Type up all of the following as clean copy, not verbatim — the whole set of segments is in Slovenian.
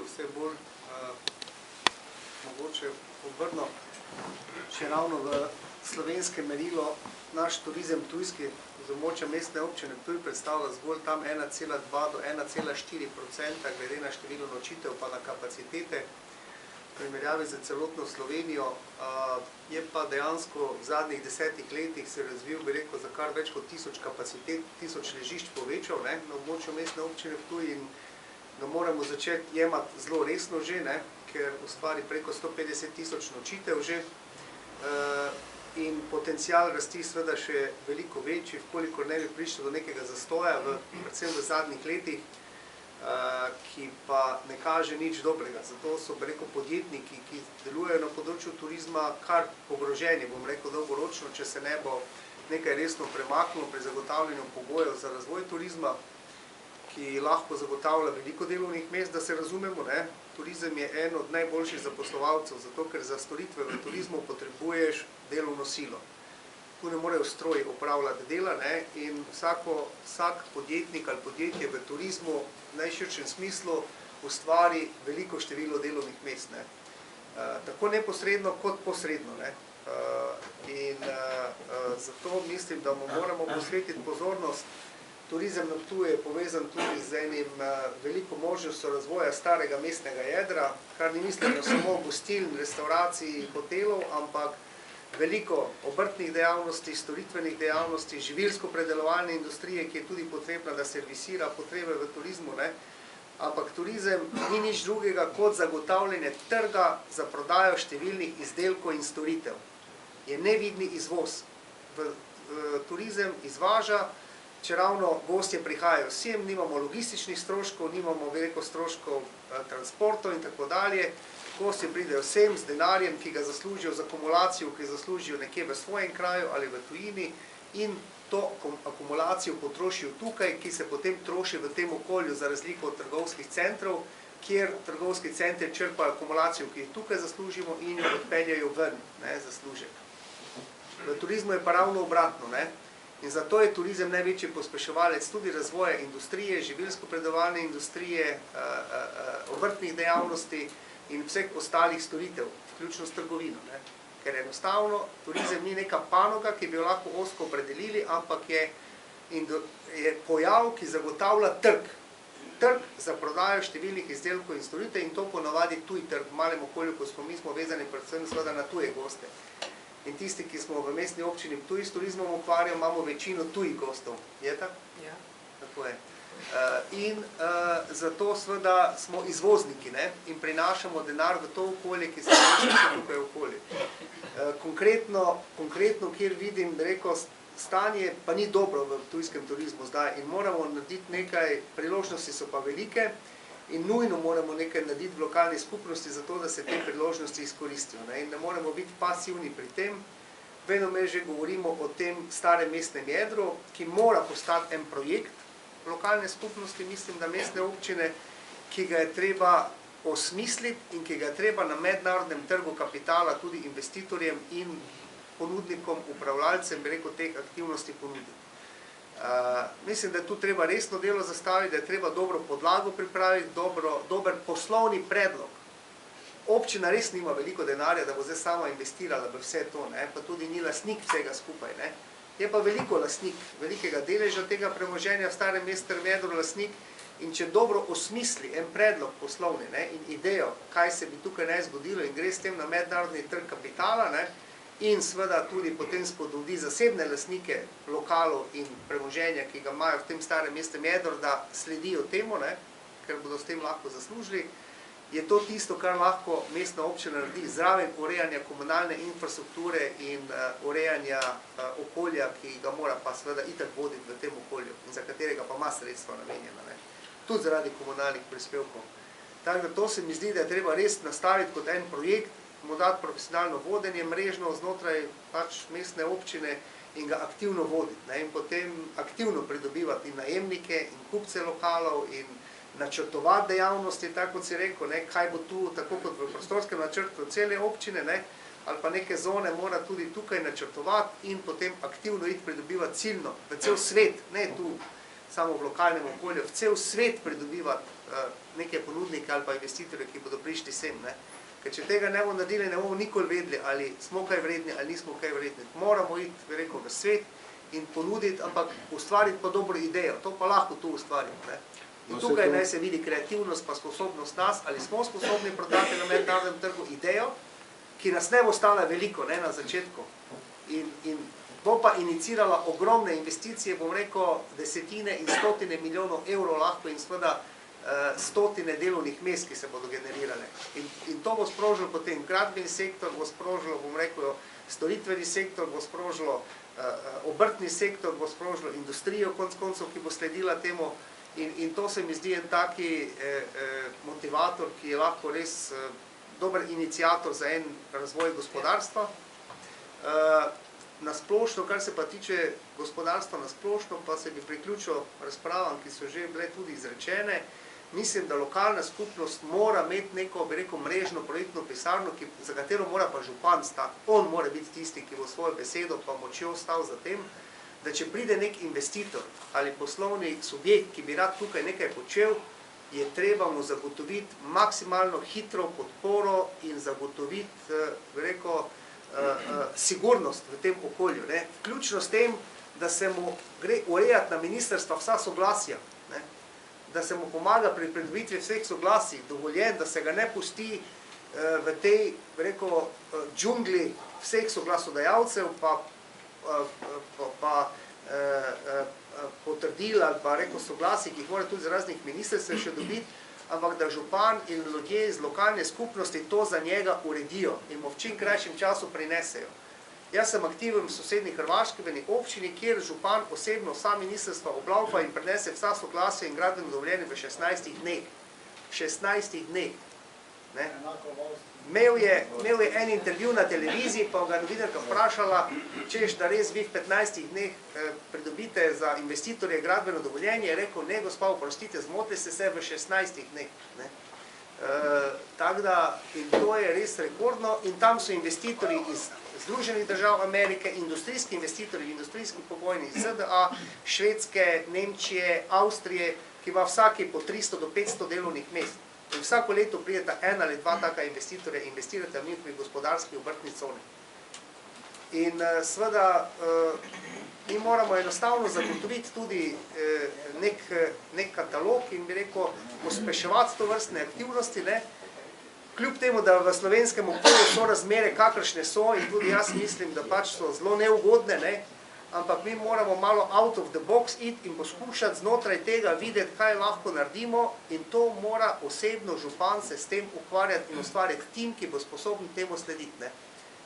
vse bolj mogoče obrno, še ravno v slovenske merilo naš turizem tujski z območja mestne občine Ptuj predstavlja zgolj tam 1,2 do 1,4% glede na število nočitev pa na kapacitete. V primerjavi z celotno Slovenijo je pa dejansko v zadnjih 10 letih se razvil, bi rekel, za kar več kot 1000 kapacitet, 1000 ležišč povečal na območju mestne občine Ptuj in ga moramo začeti jemati zelo resno že, ker ustvari preko 150 000 nočitev že in potencial rasti seveda še veliko večji, vkolikor ne bi prišlo do nekega zastoja, predvsem v zadnjih letih, ki pa ne kaže nič dobrega. Zato so, bi rekel, podjetniki, ki delujejo na področju turizma, kar ogroženi, bom rekel, dolgoročno, če se ne bo nekaj resno premaknilo pri zagotavljanju pogojev za razvoj turizma, ki lahko zagotavlja veliko delovnih mest, da se razumemo. Turizem je en od najboljših zaposlovalcev, zato ker za storitve v turizmu potrebuješ delovno silo. Tu ne morejo stroji opravljati dela in vsak podjetnik ali podjetje v turizmu v najširšem smislu ustvari veliko število delovnih mest. Tako neposredno kot posredno. In zato mislim, da mu moramo posvetiti pozornost. Turizem na Ptuju je povezan tudi z enim veliko možnostjo razvoja starega mestnega jedra, kar ni misleno samo gostiln, restauracij, hotelov, ampak veliko obrtnih dejavnosti, storitvenih dejavnosti, živilsko-predelovalne industrije, ki je tudi potrebna, da servisira potrebe v turizmu. Ampak turizem ni nič drugega kot zagotavljanje trga za prodajo številnih izdelkov in storitev. Je nevidni izvoz. Turizem izvaža, če ravno gostje prihajajo sem, nimamo logističnih stroškov, nimamo veliko stroškov transportov in tako dalje. Gostje pridejo sem z denarjem, ki ga zaslužijo z akumulacijo, ki zaslužijo nekje v svojem kraju ali v tujini in to akumulacijo potrošijo tukaj, ki se potem troši v tem okolju za razliko od trgovskih centrov, kjer trgovski centri črpajo akumulacijo, ki jo tukaj zaslužimo in jo odpeljajo ven, zaslužek. V turizmu je pa ravno obratno. In zato je turizem največji pospeševalec tudi razvoja industrije, živilsko-predelovalne industrije, obrtnih dejavnosti in vseh ostalih storitev, vključno s trgovino. Ker enostavno turizem ni neka panoga, ki bi jo lahko ozko opredelili, ampak je pojav, ki zagotavlja trg. Trg za prodajo številnih izdelkov in storitev in to ponavadi tuj trg. V malem okolju, ko smo mi vezani predvsem seveda na tuje goste. In tisti, ki smo v mestni občini Ptuj s turizmom ukvarjamo, imamo večino tujih gostov. Je tako? Ja. Tako je. In zato seveda smo izvozniki in prinašamo denar v to okolje, ki se naša tukaj okolje. Konkretno, kjer vidim, rekel, stanje pa ni dobro v tujskem turizmu zdaj in moramo narediti nekaj, priložnosti so pa velike, in nujno moramo nekaj narediti v lokalni skupnosti, zato da se te priložnosti izkoristijo. In ne moramo biti pasivni pri tem. Vedno me že govorimo o tem starem mestnem jedru, ki mora postati en projekt lokalne skupnosti, mislim, da mestne občine, ki ga je treba osmisliti in ki ga je treba na mednarodnem trgu kapitala tudi investitorjem in ponudnikom, upravljalcem, bi rekel, teh aktivnosti ponuditi. Mislim, da je tu treba resno delo zastaviti, da je treba dobro podlago pripraviti, dober poslovni predlog. Občina res nima veliko denarja, da bo zdaj sama investirala v vse to, pa tudi ni lastnik vsega skupaj. Je pa veliko lastnik, velikega deleža tega premoženja v starem mestnem jedru lastnik in če dobro osmisli en predlog poslovni in idejo, kaj se bi tukaj naj zgodilo in gre s tem na mednarodni trg kapitala, in seveda tudi potem spodbudi zasebne lastnike lokalov in premoženja, ki ga imajo v tem starem mestnem jedru, da sledijo temu, ker bodo s tem lahko zaslužili, je to tisto, kar lahko mestna občina naredi zraven urejanja komunalne infrastrukture in urejanja okolja, ki ga mora pa seveda itak voditi v tem okolju in za katerega pa ima sredstva namenjena, tudi zaradi komunalnih prispevkov. Tako da to se mi zdi, da je treba res nastaviti kot en projekt, mu dati profesionalno vodenje mrežno znotraj mestne občine in ga aktivno voditi. In potem aktivno pridobivati in najemnike in kupce lokalov in načrtovati dejavnosti, tako kot si rekel, kaj bo tu, tako kot v prostorskem načrtu cele občine, ali pa neke zone mora tudi tukaj načrtovati in potem aktivno iti pridobivati ciljno v cel svet, ne tu samo v lokalnem okolju, v cel svet pridobivati neke ponudnike ali pa investitorje, ki bodo prišli sem. Ne? Ker če tega ne bomo naredili, ne bomo nikoli vedeli, ali smo kaj vredni ali nismo kaj vredni. Moramo iti, bi rekel, v svet in ponuditi, ampak ustvariti pa dobro idejo. To pa lahko tu ustvarimo. Ne? In tukaj naj se vidi kreativnost pa sposobnost nas, ali smo sposobni prodati na mednarodnem trgu idejo, ki nas ne bo stala veliko, ne, na začetku. In bo pa inicirala ogromne investicije, bom rekel, desetine in stotine milijonov evrov lahko in seveda stotine delovnih mest, ki se bodo generirale. In to bo sprožilo potem gradbeni sektor, bo sprožilo, bom rekel, storitveni sektor, bo sprožilo obrtni sektor, bo sprožilo industrijo konec koncev, ki bo sledila temu. In to se mi zdi en taki motivator, ki je lahko res dober iniciator za en razvoj gospodarstva. Na splošno, kar se pa tiče gospodarstva na splošno, pa se bi priključil razpravam, ki so že bile tudi izrečene. Mislim, da lokalna skupnost mora imeti neko, bi rekel, mrežno projektno pisarno, za katero mora pa župan stati. On mora biti tisti, ki bo svojo besedo pa močjo stal za tem, da če pride nek investitor ali poslovni subjekt, ki bi rad tukaj nekaj počel, je treba mu zagotoviti maksimalno hitro podporo in zagotoviti, bi rekel, sigurnost v tem okolju. Ne? Vključno s tem, da se mu gre urejati na ministrstva vsa soglasja, ne? Da se mu pomaga pri pridobitvi vseh soglasij, dovoljen, da se ga ne pusti v tej, bi rekel, džungli vseh soglasodajalcev, pa potrdil ali pa rekel soglasij, ki jih mora tudi z raznih ministrstev še dobiti, ampak da župan in ljudje iz lokalne skupnosti to za njega uredijo in mu v čim krajšem času prinesejo. Jaz sem aktiven v sosednji Hrvaški, v eni občini, kjer župan osebno vsa ministrstva oblavpa in prinese vsa soglasja in gradbeno dovoljenje v 16 dneh. 16 dneh. Ne? Imel je en intervju na televiziji, pa ga novinarka vprašala, češ, da res vi v 15 dneh pridobite za investitorje gradbeno dovoljenje, je rekel, ne, gospa, oprostite, zmotili ste se v 16 dneh. Ne? Tako da, in to je res rekordno, in tam so investitorji iz Združenih držav Amerike, industrijski investitorji, industrijski pogojni iz ZDA, Švedske, Nemčije, Avstrije, ki ima vsaki po 300 do 500 delovnih mest. In vsako leto prideta en ali dva taka investitorja in investirate v njihovi gospodarski obrtni coni. In seveda mi moramo enostavno zagotoviti tudi nek katalog in bi rekel, pospeševati to vrstne aktivnosti, ne? Kljub temu, da v slovenskem okolju so razmere, kakršne so, in tudi jaz mislim, da pač so zelo neugodne, ne? Ampak mi moramo malo out of the box iti in poskušati znotraj tega videti, kaj lahko naredimo, in to mora osebno župan se s tem ukvarjati in ustvarjati tim, ki bo sposoben temu slediti. Ne?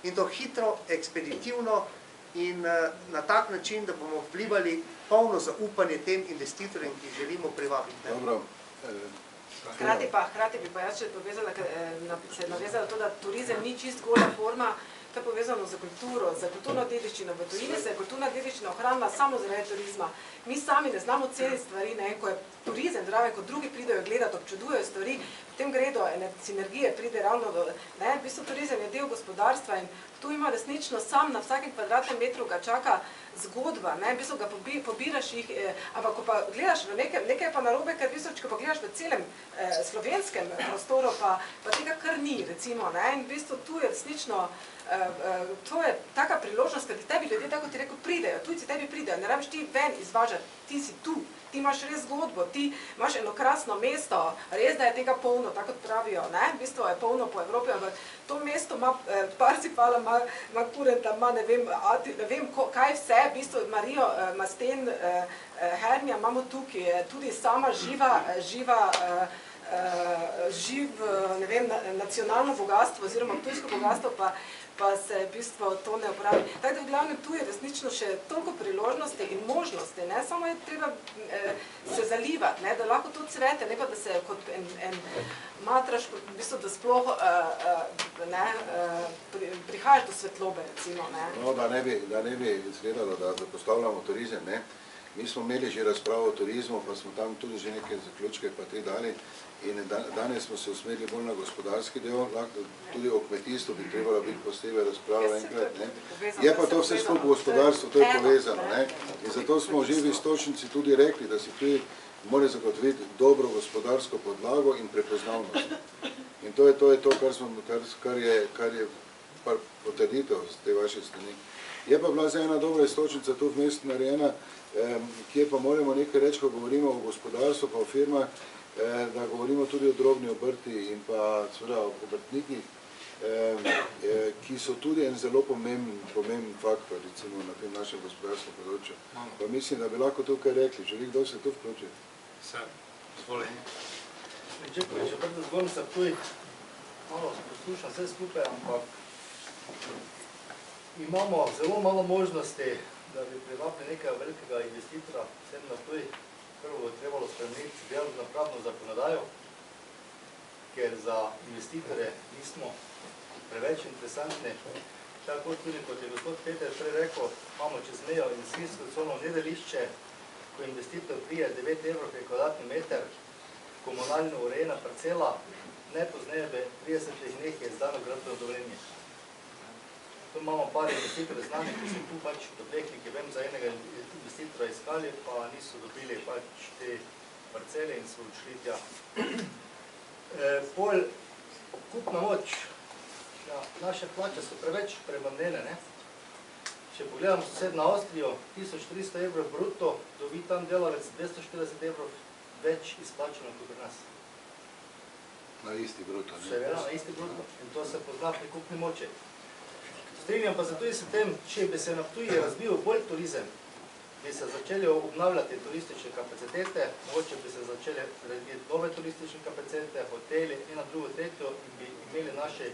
In to hitro, ekspeditivno in na tak način, da bomo vplivali polno zaupanje tem investitorjem, ki jih želimo privabiti. Ne? Dobro. Hkrati bi pa jaz še se navezala to, da turizem ni čist gola forma, to je povezano za kulturo, za kulturno dediščino. V tujini se je kulturna dediščina ohranila samo zaradi turizma. Mi sami ne znamo ceniti stvari, ne, ko je turizem zraven, ko drugi pridejo gledati, občudujejo stvari, potem gre do ene sinergije, pride ravno do, ne, v bistvu turizem je del gospodarstva in tu ima resnično sam na vsakem kvadratnem metru ga čaka zgodba, ne, v bistvu ga pobiraš jih, ampak ko pa gledaš v nekaj je pa narobe, ker v bistvu, ko pa gledaš v celem slovenskem prostoru, pa tega kar ni, recimo, ne, in v bistvu tu je resnično, to je taka priložnost, ker tebi ljudje, tako ti rekel, pridejo, tujci tebi pridejo, ne rabiš ti ven izvažati, ti si tu, ti imaš res zgodbo, ti imaš eno krasno mesto, res da je tega polno, tako kot pravijo, ne, v bistvu je polno po Evropi, ampak to mesto ima Parsifala, ima Kurenta, ima ne vem kaj vse, v bistvu Marijo Masten, Hernija imamo tukaj, tudi sama ne vem, nacionalno bogatstvo oziroma tujsko bogatstvo, pa se v bistvu to ne uporabi. Tako da v glavnem tu je resnično še toliko priložnosti in možnosti, ne, samo je treba se zalivati, ne, da lahko to cvete, ne pa da se kot en matraš, v bistvu, da sploh prihajaš do svetlobe, recimo, ne. No, da ne bi izgledalo, da postavljamo turizem, ne. Mi smo imeli že razpravo o turizmu, pa smo tam tudi že neke zaključke pa te dali In danes smo se usmerili bolj na gospodarski del, tudi o kmetijstvu bi trebalo biti posebej razprava enkrat. Je pa to vse skupaj gospodarstvo, to je povezano. In zato smo že v Iztočnici tudi rekli, da si tudi mora zagotoviti dobro gospodarsko podlago in prepoznavnost. In to je to, kar je potrditev z te vaše strani. Je pa bila zdaj ena dobra Iztočnica tu vmes narejena, kjer pa moramo nekaj reči, ko govorimo o gospodarstvu, pa o firmah, da govorimo tudi o drobni obrti in pa seveda o obrtnikih, ki so tudi en zelo pomemben faktor, recimo na tem našem gospodarskem področju. Pa mislim, da bi lahko tukaj rekli, želi kdo se tu vključiti? Vse, zvoli. Če prvi zgornica Ptuj, malo poslušam vse skupaj, ampak imamo zelo malo možnosti, da bi privabili nekaj velikega investitora, vsem na Ptuj. Prvo bo trebalo spremeniti delovno pravno zakonodajo, ker za investitore nismo preveč interesantni. Tako tudi, kot je gospod Peter prej rekel, imamo čez mejo industrijsko cono nedelišče, ko investitor prije 9 evrov per kvadratni meter, komunalno urejena parcela, nepozneje v 30 dneh je izdano gradbeno dovoljenje. Tu imamo par investitorjev znanih, ki so tu pač podlekli, ki vem za enega investitora iskali, pa niso dobili pač te parcele in so odšli tja. Pol kupna moč, naše plače so preveč premanjene, ne? Če pogledamo sosedno Avstrijo, 1300 evrov bruto, dobi tam delavec 240 evrov več izplačeno kot pri nas. Na isti bruto, ne? Seveda, na isti bruto. In to se pozna pri kupni moči. Strinjam pa se tudi s tem, če bi se na Ptuju razvil bolj turizem, bi se začeli obnavljati turistične kapacitete, mogoče bi se začeli razvijati nove turistične kapacitete, hoteli, ena, drugo, tretjo in bi imeli naši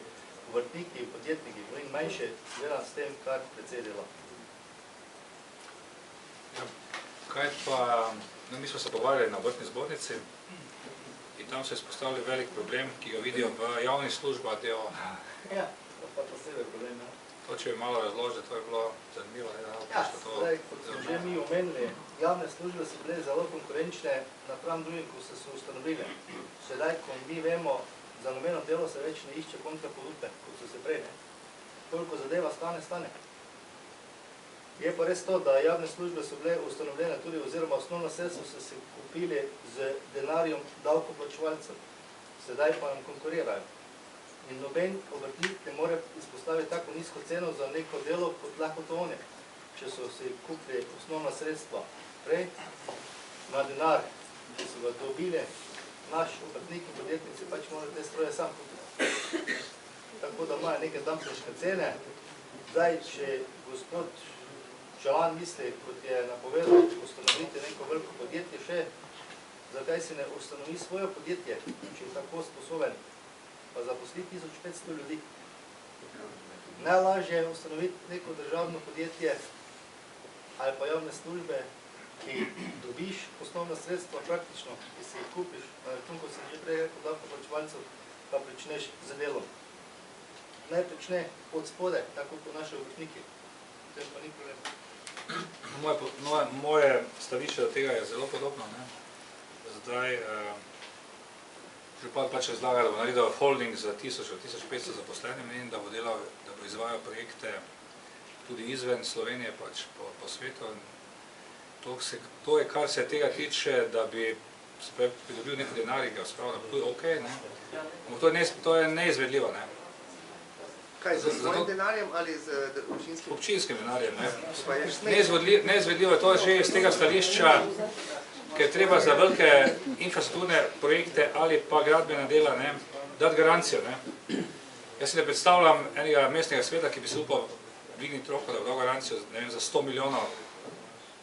vrtniki in podjetniki, in manjše, gledam s tem, kar precej dela. Kaj pa, mi smo se pogovarjali na vrtni zbornici in tam so izpostavili velik problem, ki ga vidijo v javnih službah, Ja, to pa posebej problem, ja. To, če bi malo razložili, to je bilo zanimivo. Ja, zdaj, kot smo že mi omenili, javne službe so bile zelo konkurenčne napram drugim, ko so se ustanovili. Sedaj, ko mi vemo, za nobeno delo se več ne išče kontraponudbe, kot so se prej, ne. Koliko zadeva stane. Je pa res to, da javne službe so bile ustanovljene tudi, oziroma osnovna sredstva so se kupili z denarjem davkoplačevalcev. Sedaj pa nam konkurirajo. In noben obrtnik ne more izpostaviti tako nizko ceno za neko delo, kot lahko to oni, če so si kupili osnovna sredstva prej na denar, ki so ga dobili, naš obrtnik in podjetnici pač morajo te stroje sam kupiti. Tako da imajo neke dampinške cene. Zdaj, če gospod Čelan misli, kot je napovedal, ustanoviti neko veliko podjetje še, zakaj si ne ustanovi svoje podjetje, če je tako sposoben, pa zaposli 1500 ljudi. Najlažje je ustanoviti neko državno podjetje ali pa javne službe, ki dobiš osnovna sredstva praktično, ki si jih kupiš, na račun, kot sem že prej rekel, davkoplačevalcev, pa pričneš z delom. Naj prične od spode, tako kot naši obrtniki. To pa ni problem. Moje stališče do tega je zelo podobno. Zdaj, župan pač razlaga, da bo naredil holding za 1000-1500 zaposlenim in da bo izvajal projekte tudi izven Slovenije, pač po svetu. To je, kar se tega tiče, da bi pridobil nekaj denarja, ki ga spravlja, to je okej, ne? To je neizvedljivo, ne? Kaj, z svojim denarjem ali z občinskim? Občinskim denarjem, ne? Pa je smeh. Neizvedljivo je to že iz tega stališča, ker treba za velike infrastrukturne projekte ali pa gradbena dela dati garancijo. Jaz si ne predstavljam enega mestnega sveta, ki bi se upal dvigniti roko, da bo dal garancijo za 100 milijonov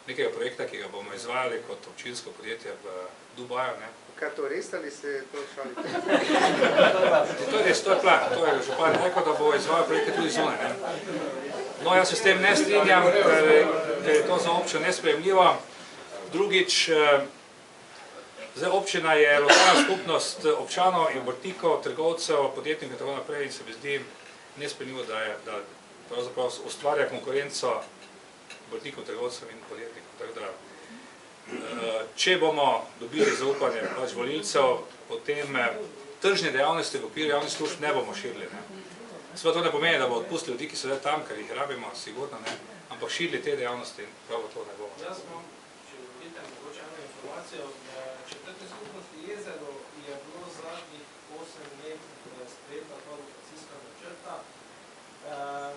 nekega projekta, ki ga bomo izvajali kot občinsko podjetje v Dubaju. Kaj to res ali se to šalite? To je res, to je plan. To je župan rekel, da bo izvajal projekte tudi zunaj. No, jaz se s tem ne strinjam, ker je to za občino nesprejemljivo. Drugič, zdaj občina je lokalna skupnost občanov in obrtnikov, trgovcev, podjetnikov in tako naprej in se mi zdi nesprejemljivo, da pravzaprav ustvarja konkurenco obrtnikov, trgovcev in podjetnikov. Tako da, če bomo dobili zaupanje volilcev, potem tržne dejavnosti v okviru javnih služb ne bomo širili. Seveda to ne pomeni, da bomo odpustili ljudi, ki so le tam, ker jih rabimo, sigurno ne, ampak širili te dejavnosti, prav to ne bomo. Jaz imam, če dobite mogoče eno informacijo, četrte skupnosti Jezero je bilo zadnjih 8 let sprejeta ta lokacijska načrta.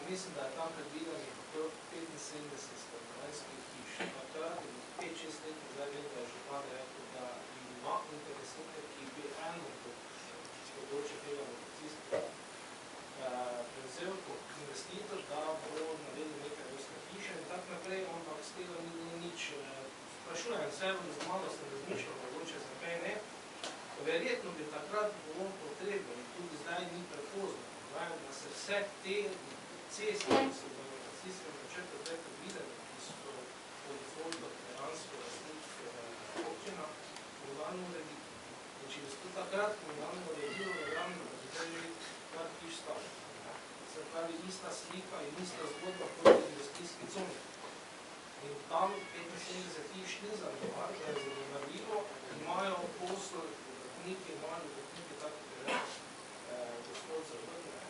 Mislim, da je tam predvidenih okrog 75 stanovanjskih hiš. Takrat, 5-6 let nazaj, vem, da je župan rekel, da ima interesente, ki bi eno področje tega lokacijskega prevzel kot investitor, da bo naredil nekaj vrstne hiše in tak naprej, ampak z tega ni nič. Sprašujem se, za malo sem razmišljal, mogoče zakaj ne. Verjetno bi takrat bilo potrebno in tudi zdaj ni prepozno, da se vse te ceste, ki so v lokacijskem načrtu zdaj predvidene, ki so po defaultu dejansko lastnik občina, komunalno urediti. In če bi se to takrat komunalno uredilo, verjamem, da bi zdaj že kar hiš stavili. Se pravi, ista slika in ista zgodba kot v industrijski coni. In tam 75 hiš ni zanemarilo, da je zanemarilo, imajo posel, vrtniki, imajo vrtniki tako preveč, gospod za vrtne,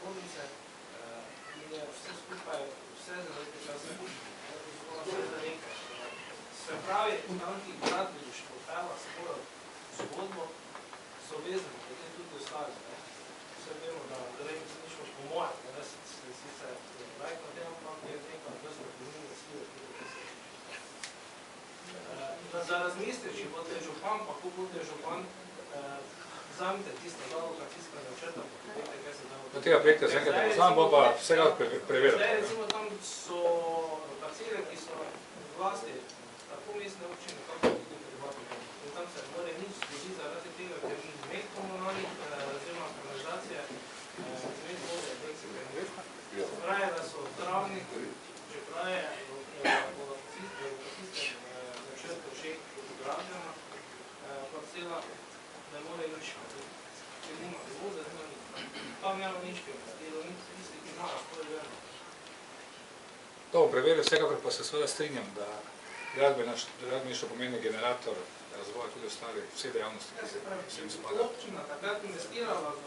hodnice, in je vse skupaj, vse za nekaj časa vse za nekaj. Se pravi, tam ti gradbeništvo pela svojo zgodbo, so vezani, potem tudi ostali. Vse vemo, da Rejnice nišmo po mojem, da se sicer lajk na tem, ampak je nekaj vrsta pomembne sile, ki bo se. Za razmisliti, če bote župan, pa ko bote župan, vzamite tista dva lokacijska načrta, poglejte, kaj se da. Do tega projekta se enkrat ne znam, bom pa vsega preveril. Zdaj recimo tam so parcele, ki so vlasti tako mestne občine, kako tudi privatne. In tam se more nič zgodi zaradi tega, ker ni med komunalnih oziroma kanalizacije, med vode, praje, da so travniki, če praje v lokacijskem načrtu še gradljena parcela, ne more nič, ker nima vode, nima nič. Tam nema nič, ker ni tisti, ki imajo svoje verno. To bom preveril, vsekakor pa se seveda strinjam, da gradbeništvo pomeni generator razvoja tudi ostali vse dejavnosti, ki se vsem spadajo. Občina takrat investirala v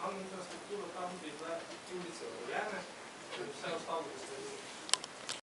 komunalno infrastrukturo, tam bi bile ulice urejene in vse ostalo bi se